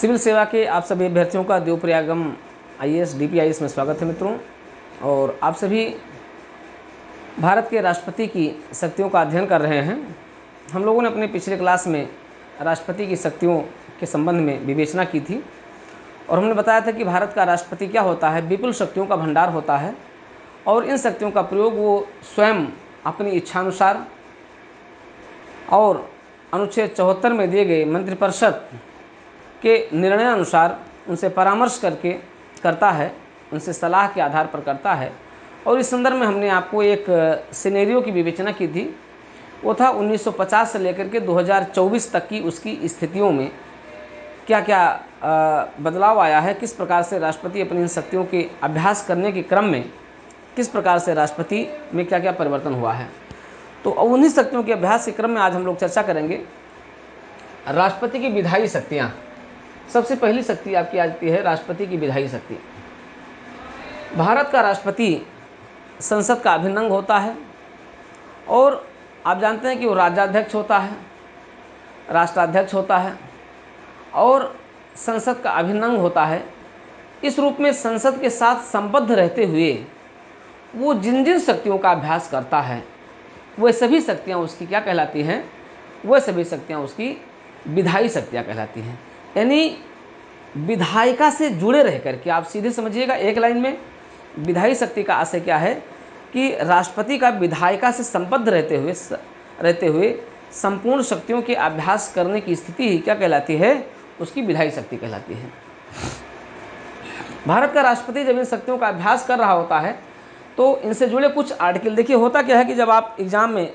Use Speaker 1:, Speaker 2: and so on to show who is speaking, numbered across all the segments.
Speaker 1: Civil सेवा के आप सभी अभ्यर्थियों का देवप्रयागम IAS DPIS में स्वागत है मित्रों। और आप सभी भारत के राष्ट्रपति की शक्तियों का अध्ययन कर रहे हैं। हम लोगों ने अपने पिछले क्लास में राष्ट्रपति की शक्तियों के संबंध में विवेचना की थी और हमने बताया था कि भारत का राष्ट्रपति क्या होता है, विपुल शक्तियों का भंडार होता है और इन शक्तियों का प्रयोग वो स्वयं अपनी इच्छानुसार और अनुच्छेद 74 में दिए गए मंत्रिपरिषद के निर्णयानुसार उनसे परामर्श करके करता है, उनसे सलाह के आधार पर करता है। और इस संदर्भ में हमने आपको एक सिनेरियो की विवेचना की थी, वो था 1950 से लेकर के 2024 तक की उसकी स्थितियों में क्या क्या बदलाव आया है, किस प्रकार से राष्ट्रपति अपनी इन शक्तियों के अभ्यास करने के क्रम में किस प्रकार से राष्ट्रपति में क्या क्या परिवर्तन हुआ है। तो उन्हीं शक्तियों के अभ्यास के क्रम में आज हम लोग चर्चा करेंगे राष्ट्रपति की विधायी शक्तियाँ। सबसे पहली शक्ति आपकी आती है राष्ट्रपति की विधायी शक्ति। भारत का राष्ट्रपति संसद का अभिन्न अंग होता है और आप जानते हैं कि वो राज्याध्यक्ष होता है, राष्ट्राध्यक्ष होता है और संसद का अभिन्न अंग होता है। इस रूप में संसद के साथ संबद्ध रहते हुए वो जिन जिन शक्तियों का अभ्यास करता है वह सभी शक्तियाँ उसकी क्या कहलाती हैं, वह सभी शक्तियाँ उसकी विधायी शक्तियाँ कहलाती हैं। यानी विधायिका से जुड़े रह करके आप सीधे समझिएगा एक लाइन में, विधायी शक्ति का आशय क्या है कि राष्ट्रपति का विधायिका से संबद्ध रहते हुए संपूर्ण शक्तियों के अभ्यास करने की स्थिति ही क्या कहलाती है, उसकी विधायी शक्ति कहलाती है। भारत का राष्ट्रपति जब इन शक्तियों का अभ्यास कर रहा होता है तो इनसे जुड़े कुछ आर्टिकल, देखिए होता क्या है कि जब आप एग्जाम में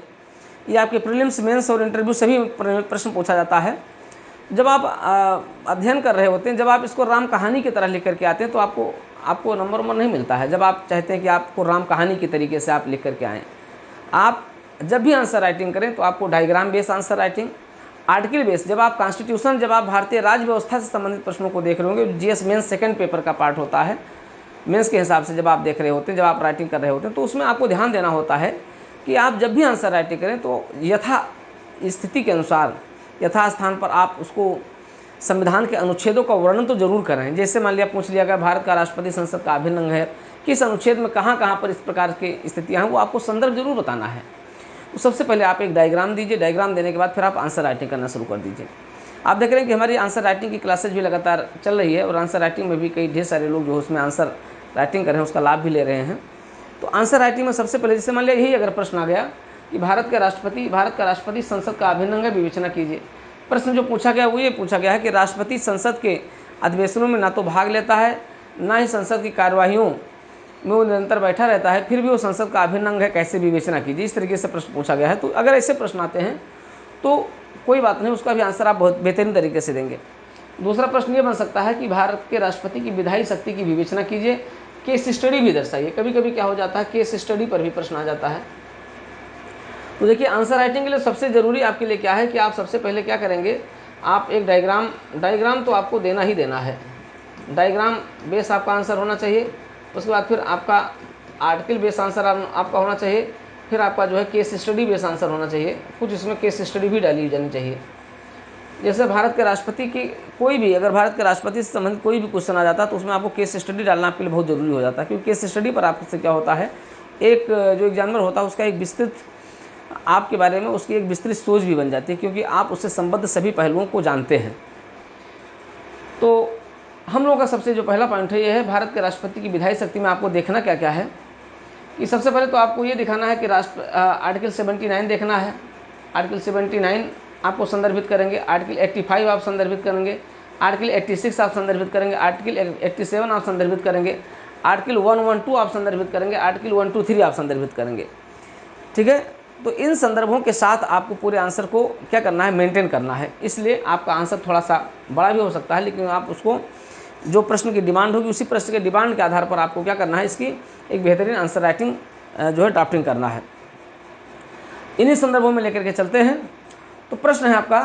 Speaker 1: या आपके प्रीलिम्स, मेंस और इंटरव्यू सभी प्रश्न पूछा जाता है, जब आप अध्ययन कर रहे होते हैं, जब आप इसको राम कहानी की तरह लिख करके आते हैं तो आपको नंबर नहीं मिलता है। जब आप चाहते हैं कि आपको राम कहानी के तरीके से आप लिख करके आएँ, आप जब भी आंसर राइटिंग करें तो आपको diagram based answer writing, article based, जब आप कॉन्स्टिट्यूशन, जब आप भारतीय राज्य व्यवस्था से संबंधित प्रश्नों को देख रहे होंगे, GS मेंस सेकंड पेपर का पार्ट होता है, मेंस के हिसाब से जब आप देख रहे होते हैं, जब आप राइटिंग कर रहे होते हैं, तो उसमें आपको ध्यान देना होता है कि आप जब भी आंसर राइटिंग करें तो यथा स्थिति के अनुसार, यथा स्थान पर आप उसको संविधान के अनुच्छेदों का वर्णन तो जरूर करें। जैसे मान लिया पूछ लिया गया भारत का राष्ट्रपति संसद का अभिन्न अंग है, किस अनुच्छेद में कहाँ कहाँ पर इस प्रकार की स्थितियाँ हैं, वो आपको संदर्भ जरूर बताना है। तो सबसे पहले आप एक डायग्राम दीजिए, डायग्राम देने के बाद फिर आप आंसर राइटिंग करना शुरू कर दीजिए। आप देख रहे हैं कि हमारी आंसर राइटिंग की क्लासेज भी लगातार चल रही है और आंसर राइटिंग में भी कई ढेर सारे लोग जो उसमें आंसर राइटिंग कर रहे हैं उसका लाभ भी ले रहे हैं। तो आंसर राइटिंग में सबसे पहले, जैसे मान लिया यही अगर प्रश्न आ गया कि भारत का राष्ट्रपति संसद का अभिन्न अंग है, विवेचना कीजिए। प्रश्न जो पूछा गया वो ये पूछा गया है कि राष्ट्रपति संसद के अधिवेशनों में ना तो भाग लेता है, ना ही संसद की कार्यवाहियों में वो निरंतर बैठा रहता है, फिर भी वो संसद का अभिन्न अंग है, कैसे विवेचना कीजिए। इस तरीके से प्रश्न पूछा गया है। तो अगर ऐसे प्रश्न आते हैं तो कोई बात नहीं, उसका भी आंसर आप बहुत बेहतरीन तरीके से देंगे। दूसरा प्रश्न ये बन सकता है कि भारत के राष्ट्रपति की विधायी शक्ति की विवेचना कीजिए, केस स्टडी भी दर्शाइए। कभी कभी क्या हो जाता है, केस स्टडी पर भी प्रश्न आ जाता है। तो देखिए आंसर राइटिंग के लिए सबसे ज़रूरी आपके लिए क्या है कि आप सबसे पहले क्या करेंगे, आप एक डायग्राम तो आपको देना ही देना है। डायग्राम बेस आपका आंसर होना चाहिए। उसके बाद फिर आपका आर्टिकल बेस आंसर आपका होना चाहिए। फिर आपका जो है केस स्टडी बेस आंसर होना चाहिए। कुछ इसमें केस स्टडी भी डाली जानी चाहिए। जैसे भारत के राष्ट्रपति की कोई भी, अगर भारत के राष्ट्रपति से संबंधित कोई भी क्वेश्चन आ जाता है तो उसमें आपको केस स्टडी डालना आपके लिए बहुत ज़रूरी हो जाता है, क्योंकि केस स्टडी पर आपसे क्या होता है, एक जो एग्जामिनर होता है उसका एक विस्तृत, आपके बारे में उसकी एक विस्तृत सोच भी बन जाती है, क्योंकि आप उससे संबद्ध सभी पहलुओं को जानते हैं। तो हम लोगों का सबसे जो पहला पॉइंट है ये है भारत के राष्ट्रपति की विधायी शक्ति में आपको देखना क्या क्या है कि सबसे पहले तो आपको ये दिखाना है कि आर्टिकल 79 देखना है। आर्टिकल 79 आपको संदर्भित करेंगे, आर्टिकल 85 आप संदर्भित करेंगे, आर्टिकल 86 आप संदर्भित करेंगे, आर्टिकल 87 आप संदर्भित करेंगे, आर्टिकल 112 आप संदर्भित करेंगे, आर्टिकल 123 आप संदर्भित करेंगे। ठीक है, तो इन संदर्भों के साथ आपको पूरे आंसर को क्या करना है, मेंटेन करना है। इसलिए आपका आंसर थोड़ा सा बड़ा भी हो सकता है, लेकिन आप उसको जो प्रश्न की डिमांड होगी उसी प्रश्न के डिमांड के आधार पर आपको क्या करना है, इसकी एक बेहतरीन आंसर राइटिंग जो है ड्राफ्टिंग करना है। इन्हीं संदर्भों में लेकर के चलते हैं। तो प्रश्न है आपका,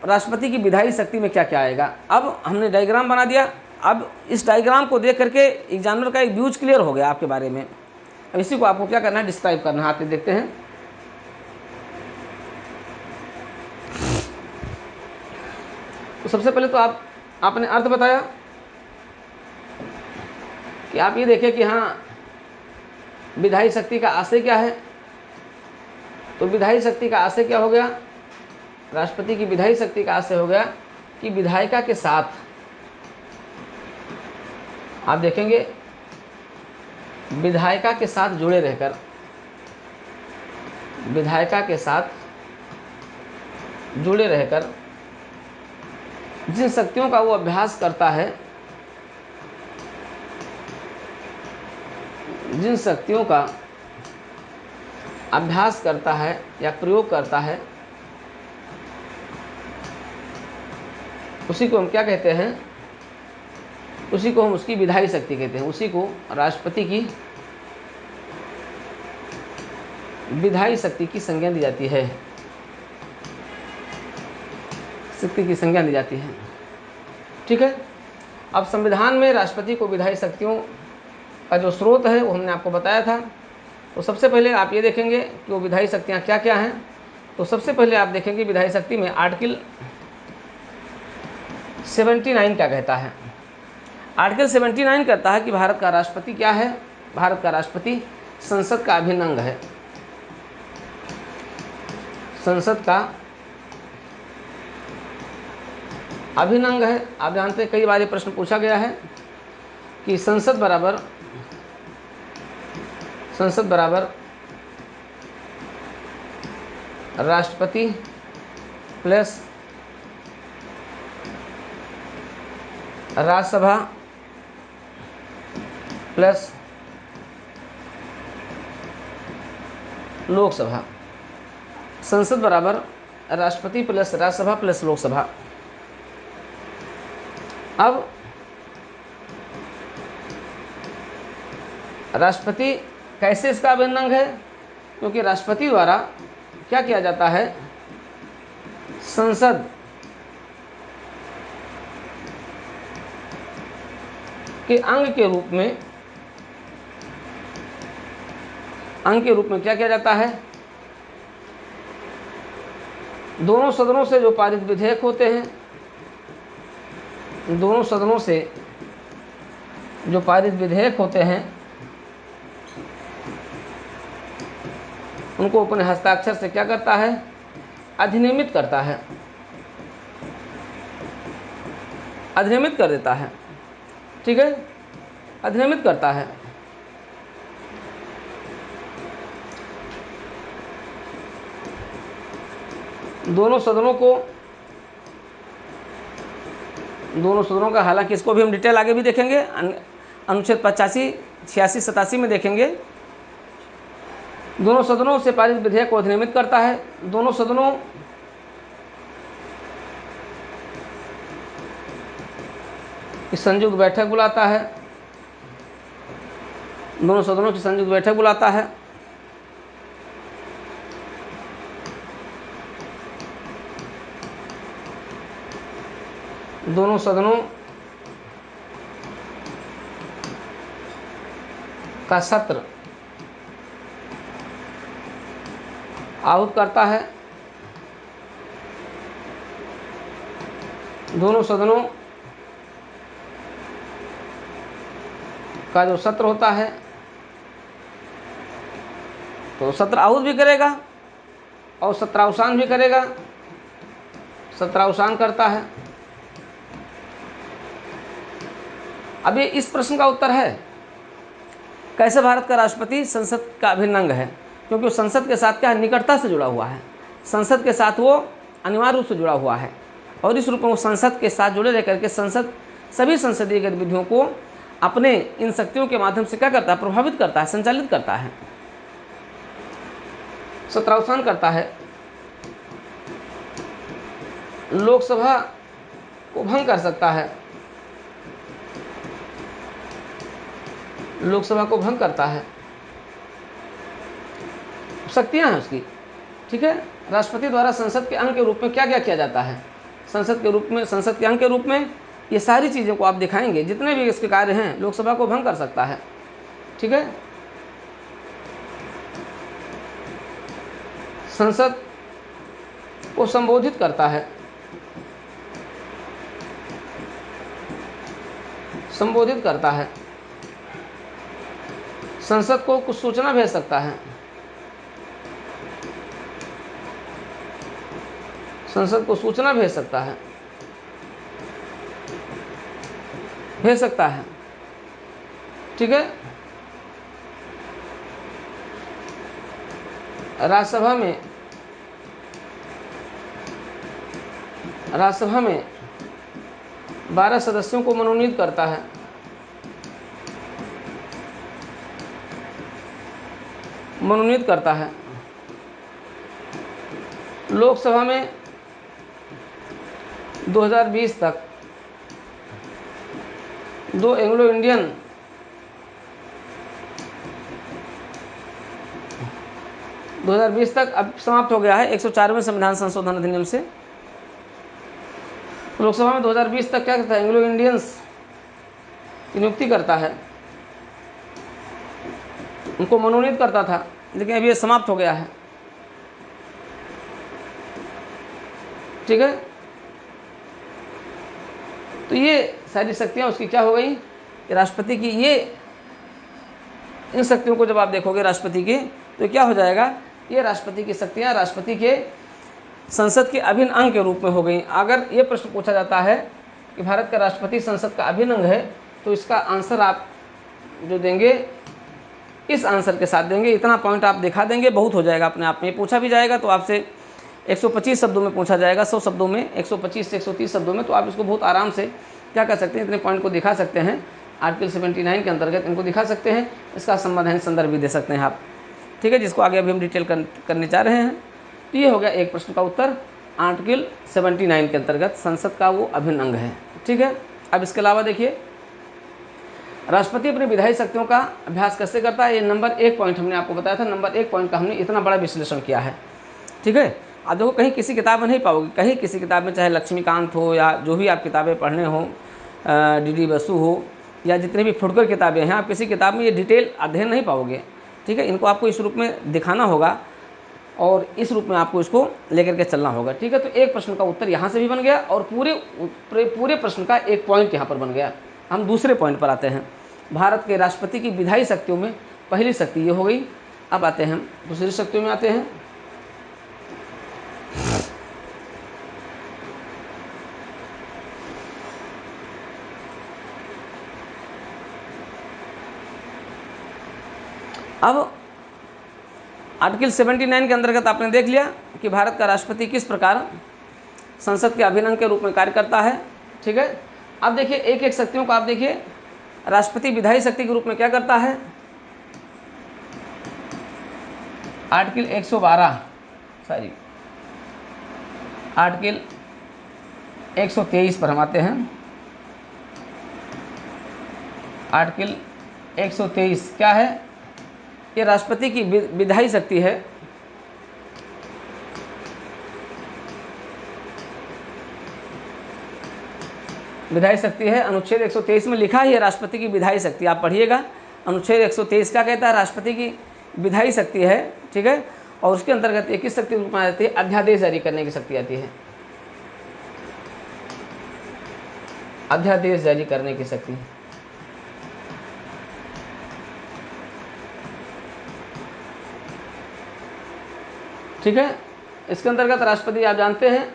Speaker 1: राष्ट्रपति की विधायी शक्ति में क्या क्या आएगा। अब हमने डायग्राम बना दिया। अब इस डायग्राम को देख करके एग्जामिनर का एक व्यूज क्लियर हो गया आपके बारे में। अब इसी को आपको क्या करना है, डिस्क्राइब करना है। आप देखते हैं तो सबसे पहले तो आप आपने अर्थ बताया कि आप ये देखें कि हाँ विधायी शक्ति का आशय क्या है। तो विधायी शक्ति का आशय क्या हो गया, राष्ट्रपति की विधायी शक्ति का आशय हो गया कि विधायिका के साथ आप देखेंगे विधायिका के साथ जुड़े रहकर, विधायिका के साथ जुड़े रहकर जिन शक्तियों का वो अभ्यास करता है, जिन शक्तियों का अभ्यास करता है या प्रयोग करता है, उसी को हम क्या कहते हैं, उसी को हम उसकी विधायी शक्ति कहते हैं। उसी को राष्ट्रपति की विधायी शक्ति की संज्ञा दी जाती है, शक्ति की संज्ञा दी जाती है। ठीक है। अब संविधान में राष्ट्रपति को विधायी शक्तियों का जो स्रोत है वो हमने आपको बताया था। तो सबसे पहले आप ये देखेंगे कि वो विधायी शक्तियाँ क्या क्या हैं। तो सबसे पहले आप देखेंगे विधायी शक्ति में आर्टिकल 79 क्या कहता है। आर्टिकल 79 कहता है कि भारत का राष्ट्रपति क्या है, भारत का राष्ट्रपति संसद का अभिन्न अंग है। संसद का अभिन्न अंग है। आप जानते हैं कई बार ये प्रश्न पूछा गया है कि संसद बराबर राष्ट्रपति प्लस राज्यसभा प्लस लोकसभा। संसद बराबर राष्ट्रपति प्लस राज्यसभा प्लस लोकसभा। अब राष्ट्रपति कैसे इसका अभिन्न अंग है, क्योंकि राष्ट्रपति द्वारा क्या किया जाता है, संसद के अंग के रूप में क्या किया जाता है, दोनों सदनों से जो पारित विधेयक होते हैं, दोनों सदनों से जो पारित विधेयक होते हैं उनको अपने हस्ताक्षर से क्या करता है, अधिनियमित करता है, अधिनियमित कर देता है। ठीक है, अधिनियमित करता है। दोनों सदनों का, हालांकि इसको भी हम डिटेल आगे भी देखेंगे, अनुच्छेद 85, 86, 87 में देखेंगे। दोनों सदनों से पारित विधेयक को अधिनियमित करता है। दोनों सदनों की संयुक्त बैठक बुलाता है, दोनों सदनों की संयुक्त बैठक बुलाता है। दोनों सदनों का सत्र आहूत करता है। दोनों सदनों का जो सत्र होता है तो सत्र आहूत भी करेगा और सत्रावसान भी करेगा, सत्रावसान करता है। अब ये इस प्रश्न का उत्तर है, कैसे भारत का राष्ट्रपति संसद का अभिन्न अंग है, क्योंकि वो संसद के साथ क्या है, निकटता से जुड़ा हुआ है, संसद के साथ वो अनिवार्य रूप से जुड़ा हुआ है। और इस रूप में वो संसद के साथ जुड़े रहकर के संसद सभी संसदीय गतिविधियों को अपने इन शक्तियों के माध्यम से क्या करता है, प्रभावित करता है, संचालित करता है, सत्रावसान करता है। लोकसभा को भंग कर सकता है, लोकसभा को भंग करता है, शक्तियां हैं उसकी। ठीक है, राष्ट्रपति द्वारा संसद के अंग के रूप में क्या क्या किया जाता है, संसद के अंग के रूप में ये सारी चीज़ों को आप दिखाएंगे, जितने भी इसके कार्य हैं लोकसभा को भंग कर सकता है। ठीक है, संसद को संबोधित करता है, संबोधित करता है, संसद को कुछ सूचना भेज सकता है, संसद को सूचना भेज सकता है, भेज सकता है। ठीक है। राज्यसभा में 12 सदस्यों को मनोनीत करता है, मनोनीत करता है। लोकसभा में 2020 तक 2 एंग्लो इंडियन 2020 तक अब समाप्त हो गया है 104वें संविधान संशोधन अधिनियम से। लोकसभा में 2020 तक क्या करता है, एंग्लो इंडियंस की नियुक्ति करता है, उनको मनोनीत करता था, लेकिन अभी ये समाप्त हो गया है। ठीक है। तो ये सारी शक्तियां उसकी क्या हो गई, राष्ट्रपति की। ये इन शक्तियों को जब आप देखोगे राष्ट्रपति की, तो क्या हो जाएगा, ये राष्ट्रपति की शक्तियां राष्ट्रपति के संसद के अभिन्न अंग के रूप में हो गई। अगर ये प्रश्न पूछा जाता है कि भारत का राष्ट्रपति संसद का अभिन्न अंग है, तो इसका आंसर आप जो देंगे इस आंसर के साथ देंगे। इतना पॉइंट आप दिखा देंगे, बहुत हो जाएगा अपने आप में। पूछा भी जाएगा तो आपसे 125 शब्दों में पूछा जाएगा, 100 शब्दों में, 125 से 130 शब्दों में, तो आप इसको बहुत आराम से क्या कर सकते हैं, इतने पॉइंट को दिखा सकते हैं। आर्टिकल 79 के अंतर्गत इनको दिखा सकते हैं, इसका संबंधित संदर्भ भी दे सकते हैं आप। ठीक है, जिसको आगे अभी हम डिटेल करने जा रहे हैं। तो ये हो गया एक प्रश्न का उत्तर, आर्टिकल 79 के अंतर्गत संसद का वो अभिन्न अंग है। ठीक है। अब इसके अलावा देखिए, राष्ट्रपति अपनी विधायी शक्तियों का अभ्यास कैसे करता है। ये नंबर 1 पॉइंट हमने आपको बताया था, नंबर 1 पॉइंट का हमने इतना बड़ा विश्लेषण किया है। ठीक है। आप देखो कहीं किसी किताब में नहीं पाओगे, कहीं किसी किताब में, चाहे लक्ष्मीकांत हो या जो भी आप किताबें पढ़ने हो, डी बसु हो या जितने भी फुटकर किताबें हैं, आप किसी किताब में ये डिटेल अध्ययन नहीं पाओगे। ठीक है। इनको आपको इस रूप में दिखाना होगा और इस रूप में आपको इसको लेकर के चलना होगा। ठीक है। तो एक प्रश्न का उत्तर यहाँ से भी बन गया और पूरे प्रश्न का एक पॉइंट यहाँ पर बन गया। हम दूसरे पॉइंट पर आते हैं। भारत के राष्ट्रपति की विधायी शक्तियों में पहली शक्ति ये हो गई। अब आते हैं दूसरी शक्तियों में आते हैं। अब आर्टिकल 79 के अंतर्गत आपने देख लिया कि भारत का राष्ट्रपति किस प्रकार संसद के अभिन्न अंग के रूप में कार्य करता है। ठीक है। अब देखिए एक एक शक्तियों को आप देखिए, राष्ट्रपति विधायी शक्ति के रूप में क्या करता है। आर्टिकल 123 पर हम आते हैं। आर्टिकल 123 क्या है, ये राष्ट्रपति की विधायी शक्ति है। विधायी शक्ति है। अनुच्छेद 123 में लिखा ही है राष्ट्रपति की विधायी शक्ति, आप पढ़िएगा। अनुच्छेद 123 क्या कहता है, राष्ट्रपति की विधायी शक्ति है। ठीक है। और उसके अंतर्गत एक ही शक्ति रूप में आ जाती है, अध्यादेश जारी करने की शक्ति आती है, अध्यादेश जारी करने की शक्ति। ठीक है। इसके अंतर्गत राष्ट्रपति, आप जानते हैं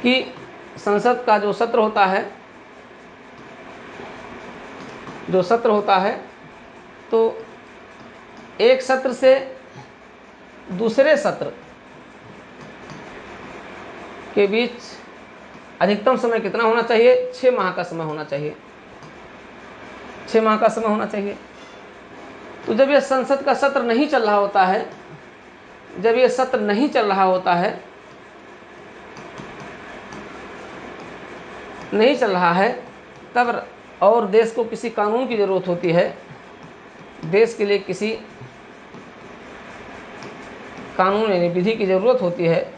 Speaker 1: कि संसद का जो सत्र होता है, तो एक सत्र से दूसरे सत्र के बीच अधिकतम समय कितना होना चाहिए, 6 माह का समय होना चाहिए, 6 माह का समय होना चाहिए। तो जब यह संसद का सत्र नहीं चल रहा होता है, जब यह सत्र नहीं चल रहा होता है, नहीं चल रहा है, तब और देश को किसी कानून की ज़रूरत होती है, देश के लिए किसी कानून यानी विधि की ज़रूरत होती है,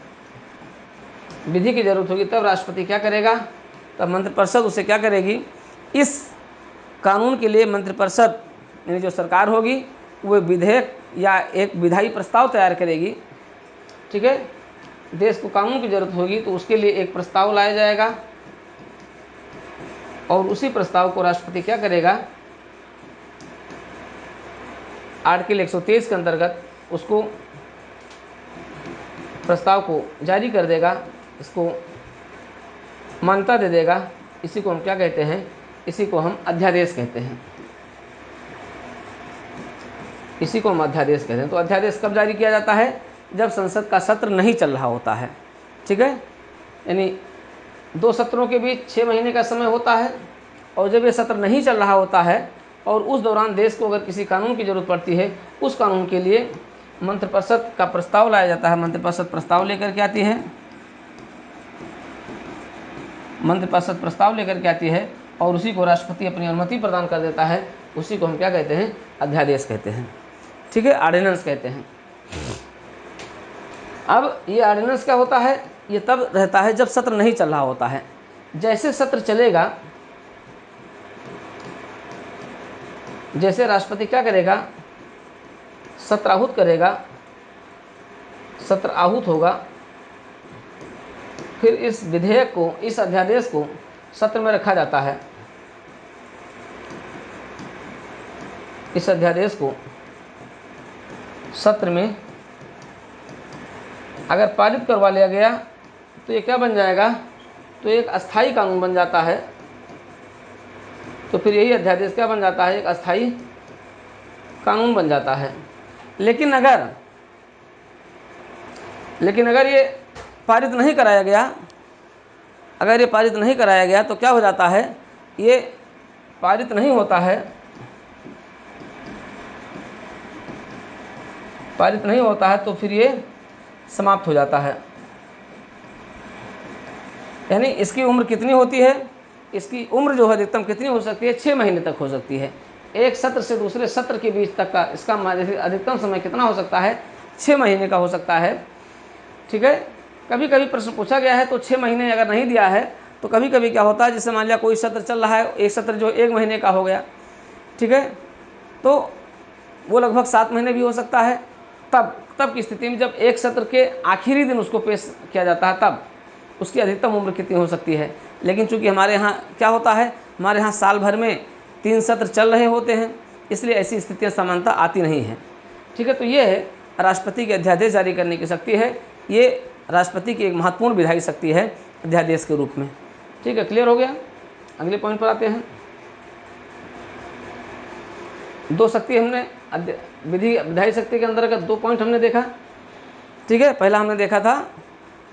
Speaker 1: विधि की ज़रूरत होगी, तब राष्ट्रपति क्या करेगा, तब मंत्रिपरिषद उसे क्या करेगी, इस कानून के लिए मंत्रिपरिषद यानी जो सरकार होगी वो विधेयक या एक विधायी प्रस्ताव तैयार करेगी। ठीक है। देश को कानून की ज़रूरत होगी तो उसके लिए एक प्रस्ताव लाया जाएगा, और उसी प्रस्ताव को राष्ट्रपति क्या करेगा, आर्टिकल 123 के अंतर्गत उसको प्रस्ताव को जारी कर देगा, इसको मान्यता दे देगा। इसी को हम क्या कहते हैं, इसी को हम अध्यादेश कहते हैं, इसी को हम अध्यादेश कहते हैं। तो अध्यादेश कब जारी किया जाता है, जब संसद का सत्र नहीं चल रहा होता है, ठीक है, यानी 2 सत्रों के बीच 6 महीने का समय होता है, और जब ये सत्र नहीं चल रहा होता है और उस दौरान देश को अगर किसी कानून की ज़रूरत पड़ती है, उस कानून के लिए मंत्रिपरिषद का प्रस्ताव लाया जाता है। मंत्रिपरिषद प्रस्ताव लेकर के आती है, मंत्रिपरिषद प्रस्ताव लेकर के आती है और उसी को राष्ट्रपति अपनी अनुमति प्रदान कर देता है। उसी को हम क्या कहते हैं, अध्यादेश कहते हैं, ठीक है, ऑर्डिनेंस कहते हैं। अब ये ऑर्डिनेंस क्या होता है, ये तब रहता है जब सत्र नहीं चल रहा होता है। जैसे सत्र चलेगा, जैसे राष्ट्रपति क्या करेगा, सत्र आहूत करेगा, सत्र आहूत होगा, फिर इस विधेयक को, इस अध्यादेश को सत्र में रखा जाता है। इस अध्यादेश को सत्र में अगर पारित करवा लिया गया तो ये क्या बन जाएगा, तो एक अस्थाई कानून बन जाता है। तो फिर यही अध्यादेश क्या बन जाता है, एक अस्थाई कानून बन जाता है। लेकिन अगर ये पारित नहीं कराया गया, अगर ये पारित नहीं कराया गया तो क्या हो जाता है, ये पारित नहीं होता है, पारित नहीं होता है तो फिर ये समाप्त हो जाता है। यानी इसकी उम्र कितनी होती है, इसकी उम्र जो है अधिकतम कितनी हो सकती है, 6 महीने तक हो सकती है। एक सत्र से दूसरे सत्र के बीच तक का इसका अधिकतम समय कितना हो सकता है, 6 महीने का हो सकता है, ठीक है। कभी कभी प्रश्न पूछा गया है तो 6 महीने अगर नहीं दिया है तो कभी कभी क्या होता है, जैसे मान लिया कोई सत्र चल रहा है, एक सत्र जो 1 महीने का हो गया, ठीक है, तो वो लगभग 7 महीने भी हो सकता है। तब की स्थिति में जब एक सत्र के आखिरी दिन उसको पेश किया जाता है, तब उसकी अधिकतम उम्र कितनी हो सकती है। लेकिन चूंकि हमारे यहाँ क्या होता है, हमारे यहाँ साल भर में 3 सत्र चल रहे होते हैं, इसलिए ऐसी स्थितियाँ समानता आती नहीं है, ठीक है। तो ये है राष्ट्रपति के अध्यादेश जारी करने की शक्ति है, ये राष्ट्रपति की एक महत्वपूर्ण विधायी शक्ति है अध्यादेश के रूप में, ठीक है। क्लियर हो गया। अगले पॉइंट पर आते हैं। 2 शक्ति हमने विधायी शक्ति के अंतर्गत 2 पॉइंट हमने देखा, ठीक है। पहला हमने देखा था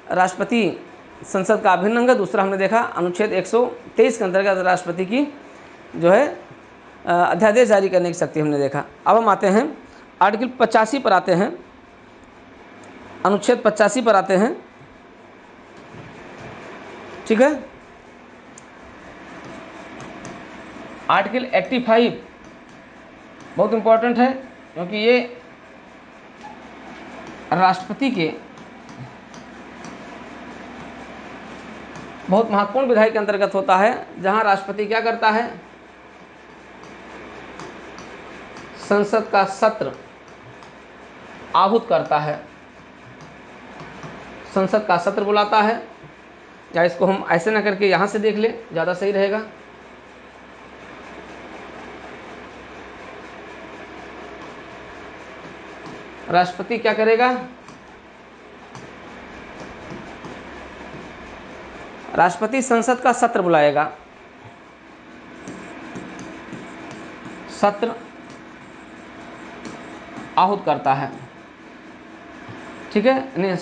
Speaker 1: राष्ट्रपति संसद का अभिन्न अंग, दूसरा हमने देखा अनुच्छेद 123 के अंतर्गत राष्ट्रपति की जो है अध्यादेश जारी करने की शक्ति हमने देखा। अब हम आते हैं आर्टिकल 85 पर आते हैं, अनुच्छेद 85 पर आते हैं, ठीक है। आर्टिकल 85 बहुत इंपॉर्टेंट है क्योंकि ये राष्ट्रपति के बहुत महत्वपूर्ण विधायी के अंतर्गत होता है, जहां राष्ट्रपति क्या करता है, संसद का सत्र आहूत करता है, संसद का सत्र बुलाता है। या इसको हम ऐसे ना करके यहाँ से देख ले, ज़्यादा सही रहेगा। राष्ट्रपति क्या करेगा, राष्ट्रपति संसद का सत्र बुलाएगा, सत्र आहूत करता है, ठीक है, नहीं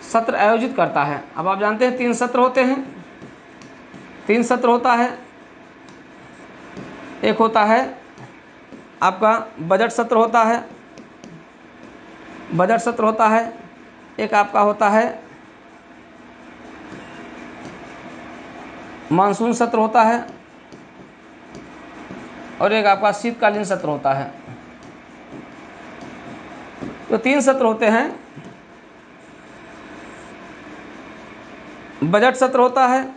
Speaker 1: सत्र आयोजित करता है। अब आप जानते हैं 3 सत्र होते हैं, 3 सत्र होता है। एक होता है आपका बजट सत्र होता है, बजट सत्र होता है। एक आपका होता है मानसून सत्र होता है, और एक आपका शीतकालीन सत्र होता है। तो 3 सत्र होते हैं। बजट सत्र होता है,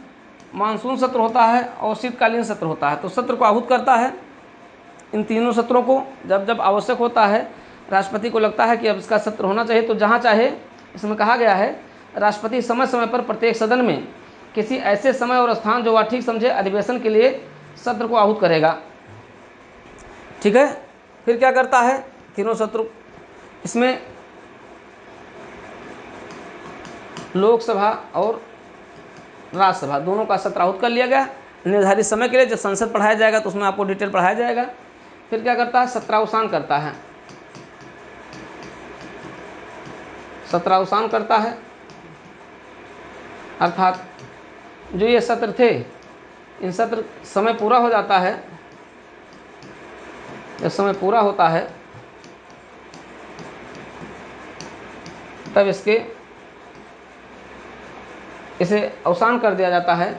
Speaker 1: मानसून सत्र होता है और शीतकालीन सत्र होता है। तो सत्र को आहूत करता है। इन तीनों सत्रों को जब जब आवश्यक होता है, राष्ट्रपति को लगता है कि अब इसका सत्र होना चाहिए, तो जहाँ चाहे, इसमें कहा गया है राष्ट्रपति समय समय पर प्रत्येक सदन में किसी ऐसे समय और स्थान जो वह ठीक समझे अधिवेशन के लिए सत्र को आहूत करेगा। ठीक है, फिर क्या करता है तीनों सत्र, इसमें लोकसभा और राज्यसभा दोनों का सत्र आहूत कर लिया गया निर्धारित समय के लिए। जब संसद पढ़ाया जाएगा तो उसमें आपको डिटेल पढ़ाया जाएगा। फिर क्या करता है, सत्रावसान करता है, सत्रावसान करता है, अर्थात जो ये सत्र थे इन सत्र समय पूरा हो जाता है, जब समय पूरा होता है तब इसे अवसान कर दिया जाता है,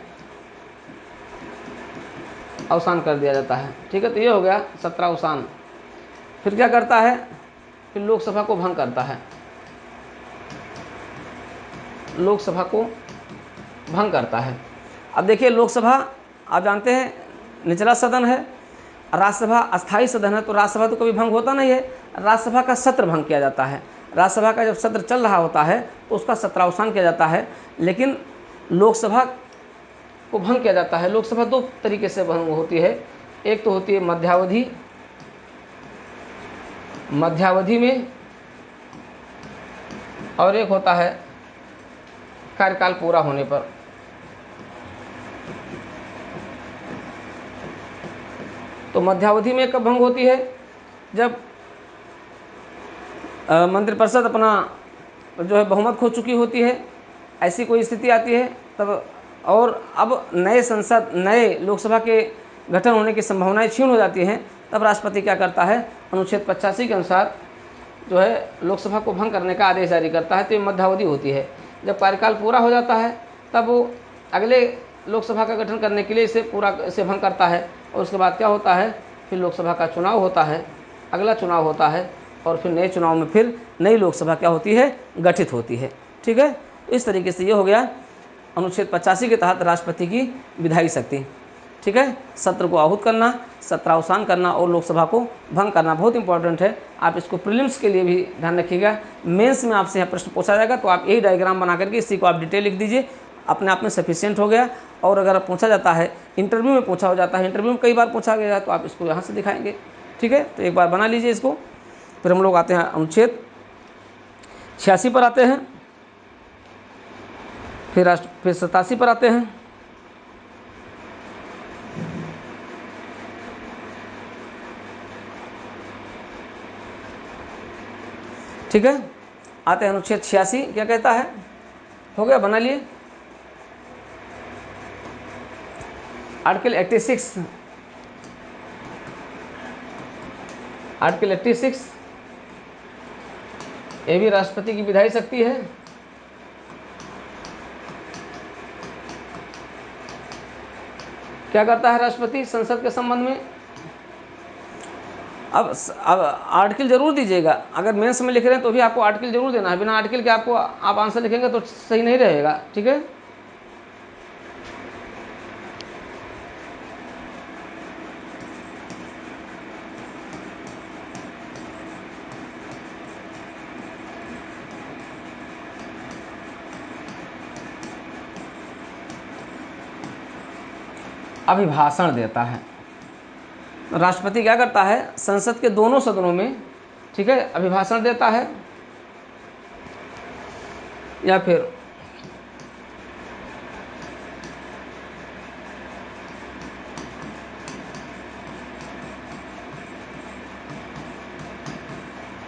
Speaker 1: अवसान कर दिया जाता है। ठीक है, तो ये हो गया सत्रावसान। फिर क्या करता है, फिर लोकसभा को भंग करता है, लोकसभा को भंग करता है। अब देखिए लोकसभा आप जानते हैं निचला सदन है, राज्यसभा अस्थायी सदन है, तो राज्यसभा तो कभी भंग होता नहीं है, राज्यसभा का सत्र भंग किया जाता है। राज्यसभा का जब सत्र चल रहा होता है तो उसका सत्रावसान किया जाता है, लेकिन लोकसभा को भंग किया जाता है। लोकसभा दो तरीके से भंग होती है, एक तो होती है मध्यावधि, मध्यावधि में, और एक होता है कार्यकाल पूरा होने पर। तो मध्यावधि में कब भंग होती है, जब मंत्रिपरिषद अपना जो है बहुमत खो चुकी होती है, ऐसी कोई स्थिति आती है तब, और अब नए लोकसभा के गठन होने की संभावनाएं क्षीण हो जाती हैं, तब राष्ट्रपति क्या करता है, अनुच्छेद 85 के अनुसार जो है लोकसभा को भंग करने का आदेश जारी करता है। तो ये मध्यावधि होती है। जब कार्यकाल पूरा हो जाता है तब वो अगले लोकसभा का गठन करने के लिए इसे भंग करता है, और उसके बाद क्या होता है, फिर लोकसभा का चुनाव होता है, अगला चुनाव होता है, और फिर नए चुनाव में फिर नई लोकसभा क्या होती है, गठित होती है। ठीक है, इस तरीके से ये हो गया अनुच्छेद 85 के तहत राष्ट्रपति की विधायी शक्ति। ठीक है, सत्र को आहूत करना, सत्रावसान करना और लोकसभा को भंग करना बहुत इंपॉर्टेंट है। आप इसको प्रीलिम्स के लिए भी ध्यान रखिएगा, मेंस में आपसे यहाँ प्रश्न पूछा जाएगा तो आप यही डायग्राम बना करके इसी को आप डिटेल लिख दीजिए, अपने आप में सफिशिएंट हो गया। और अगर पूछा जाता है इंटरव्यू में, पूछा हो जाता है इंटरव्यू में कई बार पूछा गया तो आप इसको यहाँ से दिखाएंगे। ठीक है, तो एक बार बना लीजिए इसको। फिर हम लोग आते हैं अनुच्छेद 86 पर आते हैं, फिर 87 पर आते हैं। ठीक है, आते हैं अनुच्छेद 86 क्या कहता है, हो गया, बना लिए। आर्टिकल 86, आर्टिकल 86 ये भी राष्ट्रपति की विधायी शक्ति है। क्या करता है राष्ट्रपति संसद के संबंध में, अब आर्टिकल जरूर दीजिएगा, अगर मेंस में लिख रहे हैं तो भी आपको आर्टिकल जरूर देना है, बिना आर्टिकल के आप आंसर लिखेंगे तो सही नहीं रहेगा। ठीक है, अभिभाषण देता है राष्ट्रपति, क्या करता है संसद के दोनों सदनों में, ठीक है, अभिभाषण देता है, या फिर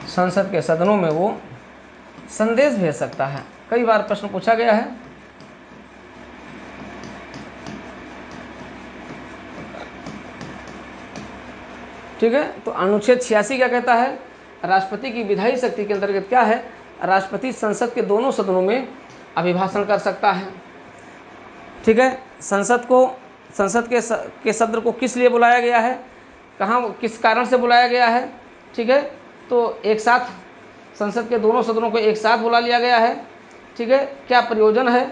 Speaker 1: संसद के सदनों में वो संदेश भेज सकता है। कई बार प्रश्न पूछा गया है। ठीक है, तो अनुच्छेद 86 क्या कहता है, राष्ट्रपति की विधायी शक्ति के अंतर्गत क्या है, राष्ट्रपति संसद के दोनों सदनों में अभिभाषण कर सकता है। ठीक है, संसद के सत्र को किस लिए बुलाया गया है, कहाँ किस कारण से बुलाया गया है। ठीक है, तो एक साथ संसद के दोनों सदनों को एक साथ बुला लिया गया है। ठीक है, क्या प्रयोजन है,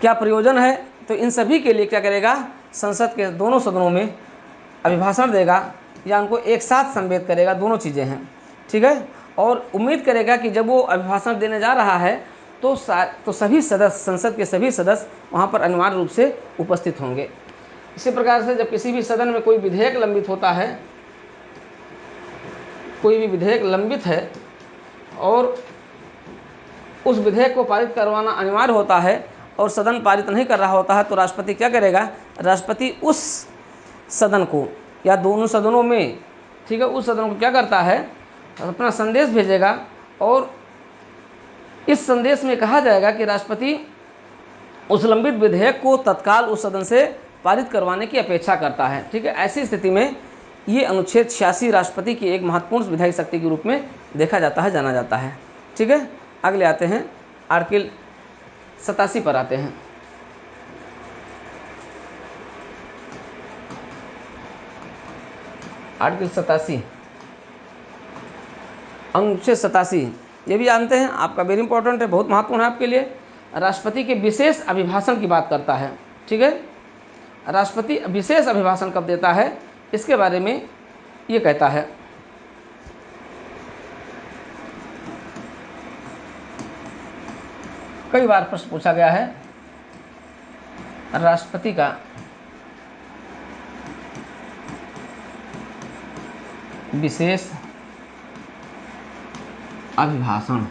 Speaker 1: क्या प्रयोजन है, तो इन सभी के लिए क्या करेगा, संसद के दोनों सदनों में अभिभाषण देगा या उनको एक साथ संबोधित करेगा, दोनों चीज़ें हैं। ठीक है, और उम्मीद करेगा कि जब वो अभिभाषण देने जा रहा है तो सभी सदस्य, संसद के सभी सदस्य वहाँ पर अनिवार्य रूप से उपस्थित होंगे। इसी प्रकार से जब किसी भी सदन में कोई विधेयक लंबित होता है, कोई भी विधेयक लंबित है और उस विधेयक को पारित करवाना अनिवार्य होता है और सदन पारित नहीं कर रहा होता है, तो राष्ट्रपति क्या करेगा, राष्ट्रपति उस सदन को या दोनों सदनों में, ठीक है, उस सदन को क्या करता है, अपना संदेश भेजेगा और इस संदेश में कहा जाएगा कि राष्ट्रपति उस लंबित विधेयक को तत्काल उस सदन से पारित करवाने की अपेक्षा करता है। ठीक है, ऐसी स्थिति में ये अनुच्छेद 86 राष्ट्रपति की एक महत्वपूर्ण विधायी शक्ति के रूप में देखा जाता है, जाना जाता है। ठीक है, अगले आते हैं आर्टिकल 87 पर आते हैं। आर्टिकल 87, अनुच्छेद 87, ये भी जानते हैं, आपका वेरी इंपॉर्टेंट है, बहुत महत्वपूर्ण है आपके लिए। राष्ट्रपति के विशेष अभिभाषण की बात करता है। ठीक है, राष्ट्रपति विशेष अभिभाषण कब देता है, इसके बारे में ये कहता है। कई बार प्रश्न पूछा गया है, राष्ट्रपति का विशेष अभिभाषण।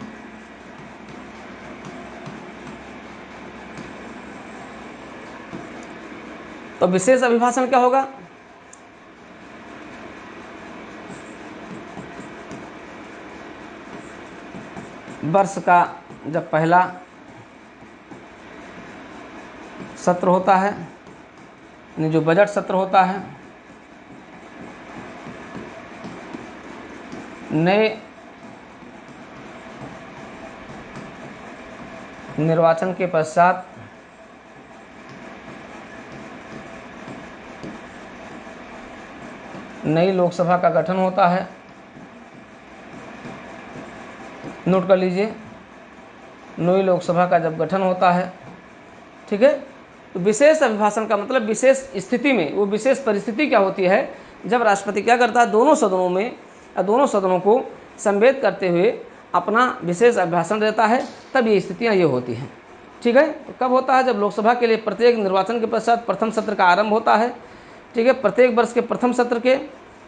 Speaker 1: तो विशेष अभिभाषण क्या होगा, वर्ष का जब पहला सत्र होता है, यानी जो बजट सत्र होता है, नए निर्वाचन के पश्चात नई लोकसभा का गठन होता है। नोट कर लीजिए, नई लोकसभा का जब गठन होता है, ठीक है, तो विशेष अभिभाषण का मतलब विशेष स्थिति में, वो विशेष परिस्थिति क्या होती है, जब राष्ट्रपति क्या करता है, दोनों सदनों में या दोनों सदनों को संबोधित करते हुए अपना विशेष अभिभाषण देता है, तब ये स्थितियाँ ये होती हैं। ठीक है, तो कब होता है, जब लोकसभा के लिए प्रत्येक निर्वाचन के पश्चात प्रथम सत्र का आरंभ होता है। ठीक है, प्रत्येक वर्ष के प्रथम सत्र के,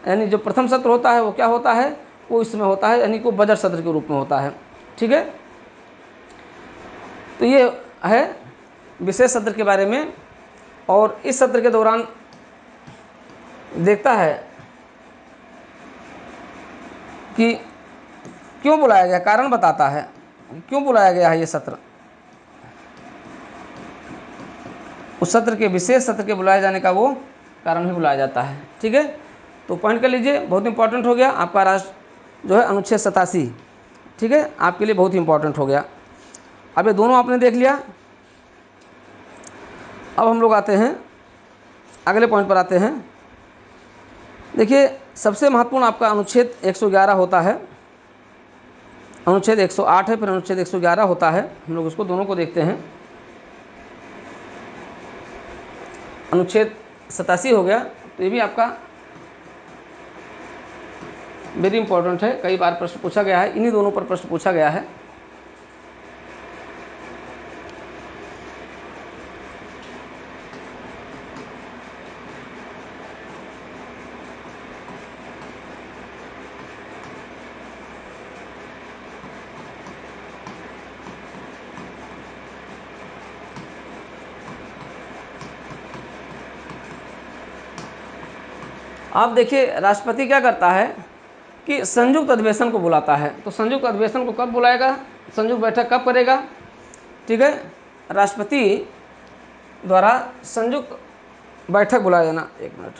Speaker 1: यानी जो प्रथम सत्र होता है वो क्या होता है, वो इसमें होता है, यानी को बजट सत्र के रूप में होता है। ठीक है, तो ये है विशेष सत्र के बारे में। और इस सत्र के दौरान देखता है कि क्यों बुलाया गया, कारण बताता है क्यों बुलाया गया है ये सत्र। उस सत्र के, विशेष सत्र के बुलाए जाने का वो कारण ही बुलाया जाता है। ठीक है, तो पॉइंट कर लीजिए, बहुत इंपॉर्टेंट हो गया आपका राष्ट्र जो है अनुच्छेद 87। ठीक है, आपके लिए बहुत ही इंपॉर्टेंट हो गया। अब ये दोनों आपने देख लिया। अब हम लोग आते हैं अगले पॉइंट पर आते हैं। देखिए, सबसे महत्वपूर्ण आपका अनुच्छेद 111 होता है, अनुच्छेद 108 है, फिर अनुच्छेद 111 होता है। हम लोग उसको दोनों को देखते हैं। अनुच्छेद 87 हो गया, तो ये भी आपका वेरी इंपॉर्टेंट है, कई बार प्रश्न पूछा गया है, इन्हीं दोनों पर प्रश्न पूछा गया है। आप देखिए, राष्ट्रपति क्या करता है कि संयुक्त अधिवेशन को बुलाता है। तो संयुक्त अधिवेशन को कब बुलाएगा, संयुक्त बैठक कब करेगा। ठीक है, राष्ट्रपति द्वारा संयुक्त बैठक बुलाया जाना, एक मिनट,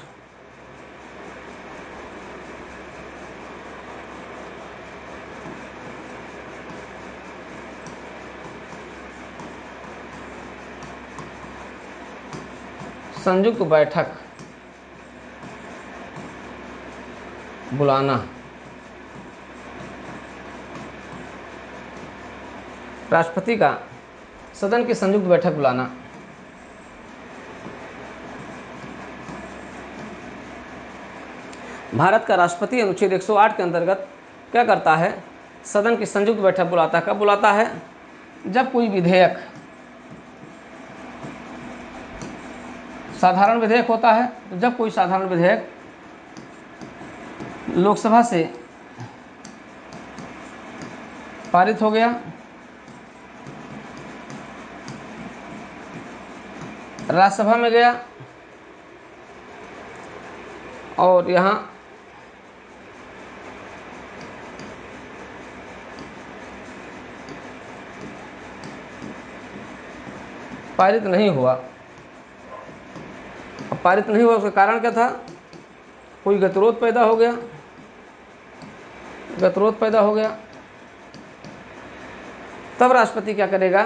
Speaker 1: संयुक्त बैठक बुलाना, राष्ट्रपति का सदन की संयुक्त बैठक बुलाना। भारत का राष्ट्रपति अनुच्छेद 108 के अंतर्गत क्या करता है, सदन की संयुक्त बैठक बुलाता है। कब बुलाता है, जब कोई विधेयक साधारण विधेयक होता है, तो जब कोई साधारण विधेयक लोकसभा से पारित हो गया, राज्यसभा में गया और यहाँ पारित नहीं हुआ। अब पारित नहीं हुआ, उसका कारण क्या था? कोई गतिरोध पैदा हो गया, गतिरोध पैदा हो गया। तब राष्ट्रपति क्या करेगा?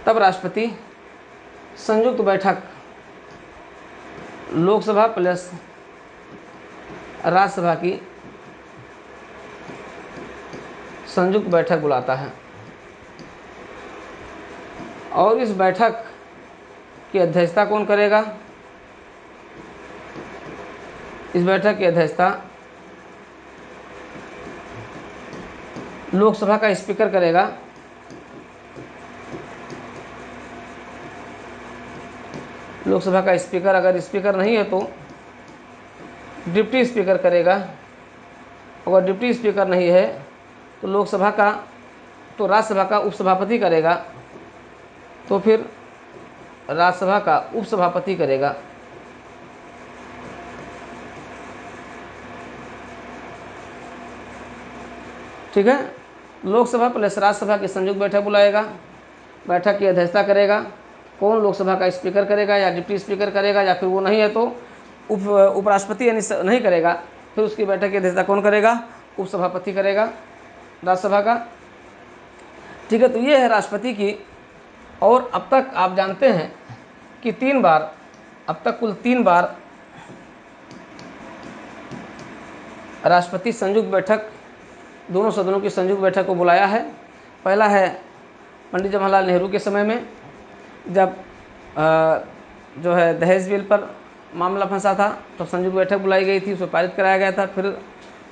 Speaker 1: तब राष्ट्रपति संयुक्त बैठक लोकसभा प्लस राज्यसभा की संयुक्त बैठक बुलाता है और इस बैठक की अध्यक्षता कौन करेगा? इस बैठक की अध्यक्षता लोकसभा का स्पीकर करेगा। लोकसभा का स्पीकर, अगर स्पीकर नहीं है तो डिप्टी स्पीकर करेगा। अगर डिप्टी स्पीकर नहीं है तो लोकसभा का, तो राज्यसभा का उपसभापति करेगा। तो फिर राज्यसभा का उपसभापति करेगा। ठीक है, लोकसभा प्लस राज्यसभा की संयुक्त बैठक बुलाएगा, बैठक की अध्यक्षता करेगा। कौन? लोकसभा का स्पीकर करेगा या डिप्टी स्पीकर करेगा, या फिर वो नहीं है तो उपराष्ट्रपति यानी नहीं करेगा। फिर उसकी बैठक की अध्यक्षता कौन करेगा? उपसभापति करेगा राज्यसभा का। ठीक है, तो ये है राष्ट्रपति की। और अब तक आप जानते हैं कि 3 बार, अब तक कुल 3 बार राष्ट्रपति संयुक्त बैठक, दोनों सदनों की संयुक्त बैठक को बुलाया है। पहला है पंडित जवाहरलाल नेहरू के समय में, जब जो है दहेज बिल पर मामला फंसा था, तो संयुक्त बैठक बुलाई गई थी, उसको पारित कराया गया था। फिर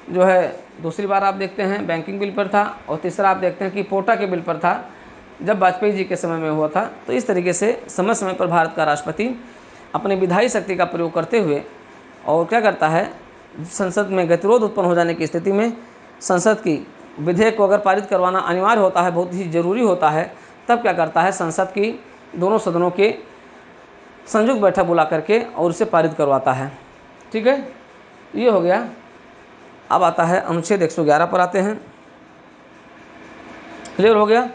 Speaker 1: जो है दूसरी बार आप देखते हैं बैंकिंग बिल पर था, और तीसरा आप देखते हैं कि पोटा के बिल पर था, जब वाजपेयी जी के समय में हुआ था। तो इस तरीके से समय समय पर भारत का राष्ट्रपति अपनी विधायी शक्ति का प्रयोग करते हुए और क्या करता है, संसद में गतिरोध उत्पन्न हो जाने की स्थिति में संसद की विधेयक को अगर पारित करवाना अनिवार्य होता है, बहुत ही ज़रूरी होता है, तब क्या करता है, संसद की दोनों सदनों के संयुक्त बैठक बुला करके और उसे पारित करवाता है। ठीक है, ये हो गया। अब आता है अनुच्छेद 111 पर आते हैं। क्लियर हो गया?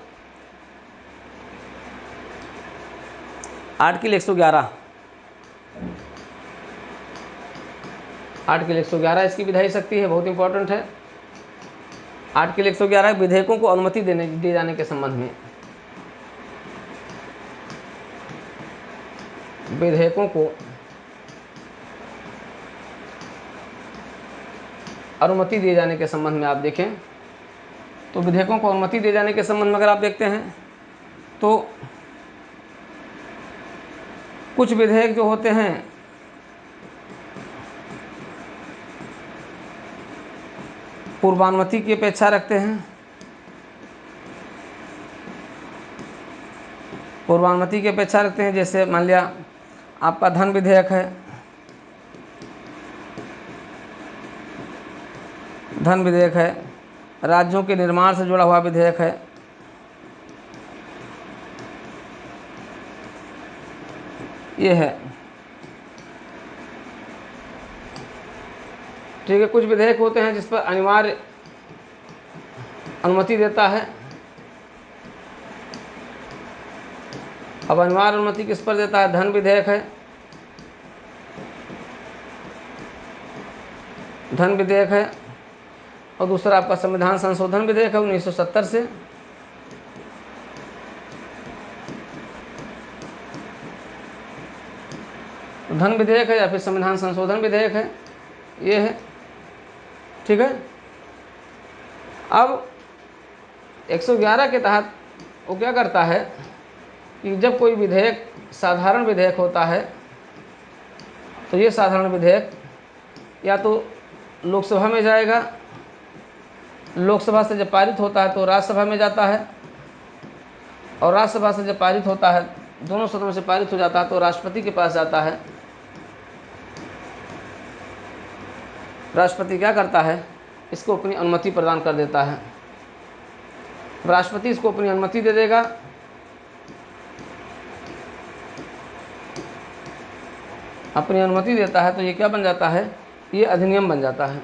Speaker 1: आर्टिकल 111, आर्टिकल 111 इसकी विधायी शक्ति है, बहुत इंपॉर्टेंट है। आर्टिकल 111 विधेयकों को अनुमति दिए जाने के संबंध में, विधेयकों को अनुमति दिए जाने के संबंध में आप देखें तो विधेयकों को अनुमति दिए जाने के संबंध में अगर आप देखते हैं तो कुछ विधेयक जो होते हैं पूर्वानुमति की अपेक्षा रखते हैं। पूर्वानुमति की अपेक्षा रखते हैं, जैसे मान लिया आपका धन विधेयक है, धन विधेयक है, राज्यों के निर्माण से जुड़ा हुआ विधेयक है, ये है। ठीक है, कुछ विधेयक होते हैं जिस पर अनिवार्य अनुमति देता है। अब अनिवार्य अनुमति किस पर देता है? धन विधेयक है, धन विधेयक है, और दूसरा आपका संविधान संशोधन विधेयक है 1970 से। धन विधेयक है या फिर संविधान संशोधन विधेयक है, ये है। ठीक है, अब 111 के तहत वो क्या करता है कि जब कोई विधेयक साधारण विधेयक होता है तो ये साधारण विधेयक या तो लोकसभा में जाएगा, लोकसभा से जब पारित होता है तो राज्यसभा में जाता है, और राज्यसभा से जब पारित होता है, दोनों सदनों से पारित हो जाता है, तो राष्ट्रपति के पास जाता है। राष्ट्रपति क्या करता है, इसको अपनी अनुमति प्रदान कर देता है। राष्ट्रपति इसको अपनी अनुमति दे देगा, अपनी अनुमति देता है, तो ये क्या बन जाता है, ये अधिनियम बन जाता है,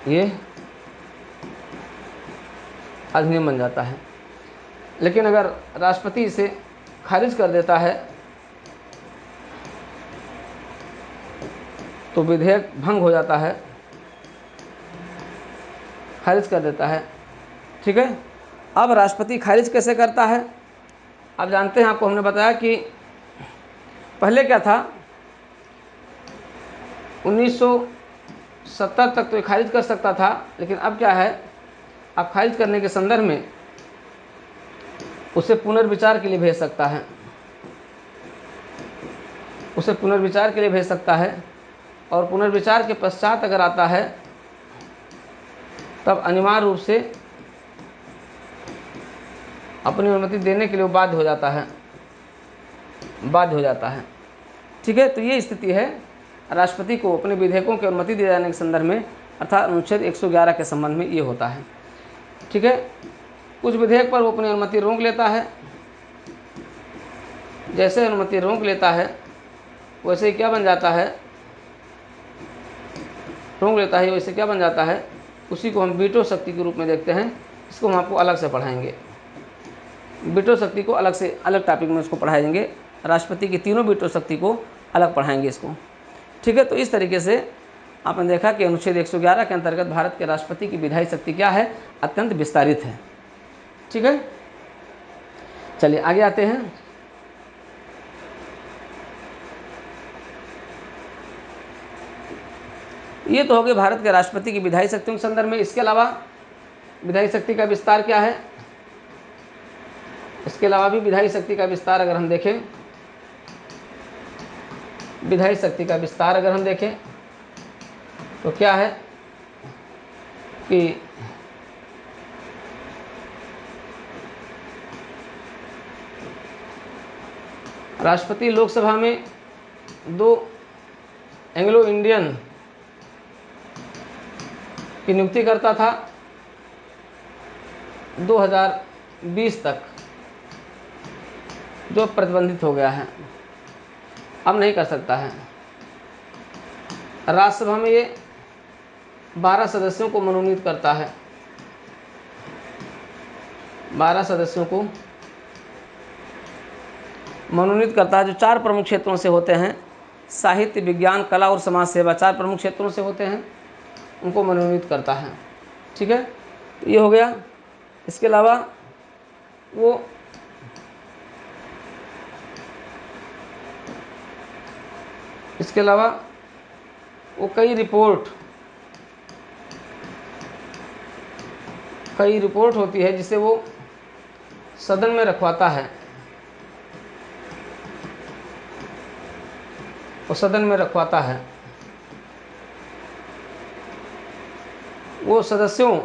Speaker 1: ये अधिनियम बन जाता है। लेकिन अगर राष्ट्रपति इसे खारिज कर देता है तो विधेयक भंग हो जाता है, खारिज कर देता है। ठीक है, अब राष्ट्रपति खारिज कैसे करता है, आप जानते हैं, आपको हमने बताया कि पहले क्या था, 1970 तक तो ये खारिज कर सकता था, लेकिन अब क्या है, अब खारिज करने के संदर्भ में उसे पुनर्विचार के लिए भेज सकता है, उसे पुनर्विचार के लिए भेज सकता है, और पुनर्विचार के पश्चात अगर आता है तब अनिवार्य रूप से अपनी अनुमति देने के लिए वो बाध्य हो जाता है, बाध्य हो जाता है। ठीक है, तो ये स्थिति है राष्ट्रपति को अपने विधेयकों की अनुमति दिए जाने के संदर्भ में, अर्थात अनुच्छेद 111 के संबंध में ये होता है। ठीक है, कुछ विधेयक पर वो अपनी अनुमति रोक लेता है, जैसे अनुमति रोक लेता है वैसे ही क्या बन जाता है, रोक लेता है वैसे क्या बन जाता है, उसी को हम वीटो शक्ति के रूप में देखते हैं। इसको हम आपको अलग से पढ़ाएंगे, वीटो शक्ति को अलग से, अलग टॉपिक में इसको पढ़ाएंगे, राष्ट्रपति की तीनों वीटो शक्ति को अलग पढ़ाएंगे इसको। ठीक है, तो इस तरीके से आपने देखा कि अनुच्छेद 111 के अंतर्गत भारत के राष्ट्रपति की विधायी शक्ति क्या है, अत्यंत विस्तारित है। ठीक है, चलिए आगे आते हैं। ये तो हो गए भारत के राष्ट्रपति की विधायी शक्तियों के संदर्भ में। इसके अलावा विधायी शक्ति का विस्तार क्या है, इसके अलावा भी विधायी शक्ति का विस्तार अगर हम देखें, विधायी शक्ति का विस्तार अगर हम देखें तो क्या है कि राष्ट्रपति लोकसभा में 2 एंग्लो इंडियन की नियुक्ति करता था 2020 तक, जो प्रतिबंधित हो गया है, अब नहीं कर सकता है। राज्यसभा में ये 12 सदस्यों को मनोनीत करता है, 12 सदस्यों को मनोनीत करता है, जो 4 प्रमुख क्षेत्रों से होते हैं, साहित्य, विज्ञान, कला और समाज सेवा, 4 प्रमुख क्षेत्रों से होते हैं, उनको मनोनीत करता है। ठीक है, तो ये हो गया। इसके अलावा वो कई रिपोर्ट होती है जिसे वो सदन में रखवाता है, वो सदन में रखवाता है। वो सदस्यों,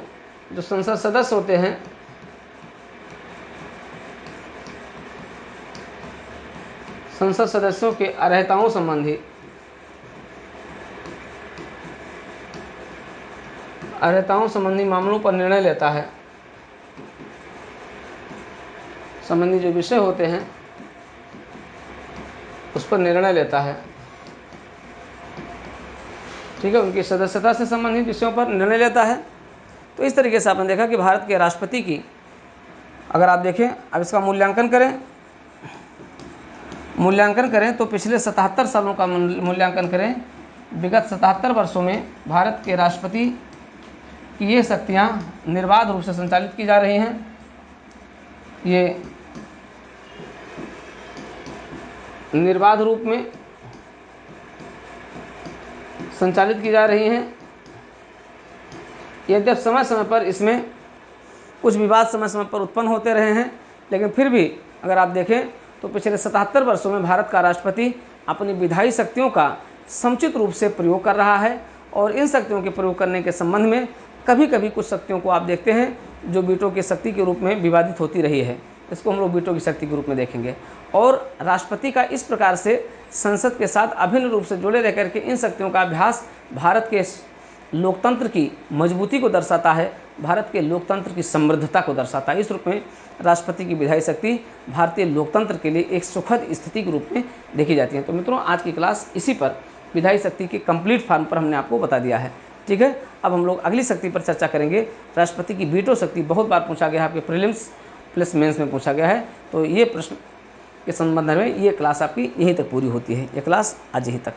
Speaker 1: जो संसद सदस्य होते हैं, संसद सदस्यों के अर्हताओं संबंधी मामलों पर निर्णय लेता है, संबंधी जो विषय होते हैं उस पर निर्णय लेता है। ठीक है, उनकी सदस्यता से संबंधित विषयों पर निर्णय लेता है। तो इस तरीके से आपने देखा कि भारत के राष्ट्रपति की अगर आप देखें, अब इसका मूल्यांकन करें तो पिछले 77 सालों का मूल्यांकन करें, विगत 77 वर्षों में भारत के राष्ट्रपति की ये शक्तियाँ निर्बाध रूप से संचालित की जा रही हैं। ये निर्बाध रूप में संचालित की जा रही हैं। यद्यपि समय समय पर इसमें कुछ विवाद समय समय पर उत्पन्न होते रहे हैं, लेकिन फिर भी अगर आप देखें तो पिछले 77 वर्षों में भारत का राष्ट्रपति अपनी विधायी शक्तियों का समुचित रूप से प्रयोग कर रहा है। और इन शक्तियों के प्रयोग करने के संबंध में कभी कभी कुछ शक्तियों को आप देखते हैं जो वीटो की शक्ति के रूप में विवादित होती रही है। इसको हम लोग वीटो की शक्ति के रूप में देखेंगे। और राष्ट्रपति का इस प्रकार से संसद के साथ अभिन्न रूप से जुड़े रहकर के इन शक्तियों का अभ्यास भारत के लोकतंत्र की मजबूती को दर्शाता है, भारत के लोकतंत्र की समृद्धता को दर्शाता है। इस रूप में राष्ट्रपति की विधायी शक्ति भारतीय लोकतंत्र के लिए एक सुखद स्थिति के रूप में देखी जाती है। तो मित्रों, आज की क्लास इसी पर विधायी शक्ति के कंप्लीट फॉर्म पर हमने आपको बता दिया है। ठीक है, अब हम लोग अगली शक्ति पर चर्चा करेंगे। राष्ट्रपति की वीटो शक्ति बहुत बार पूछा गया है, आपके प्रीलिम्स प्लस मेंस में पूछा गया है। तो ये प्रश्न के संबंध में ये क्लास आपकी यहीं तक पूरी होती है। ये क्लास आज यहीं तक।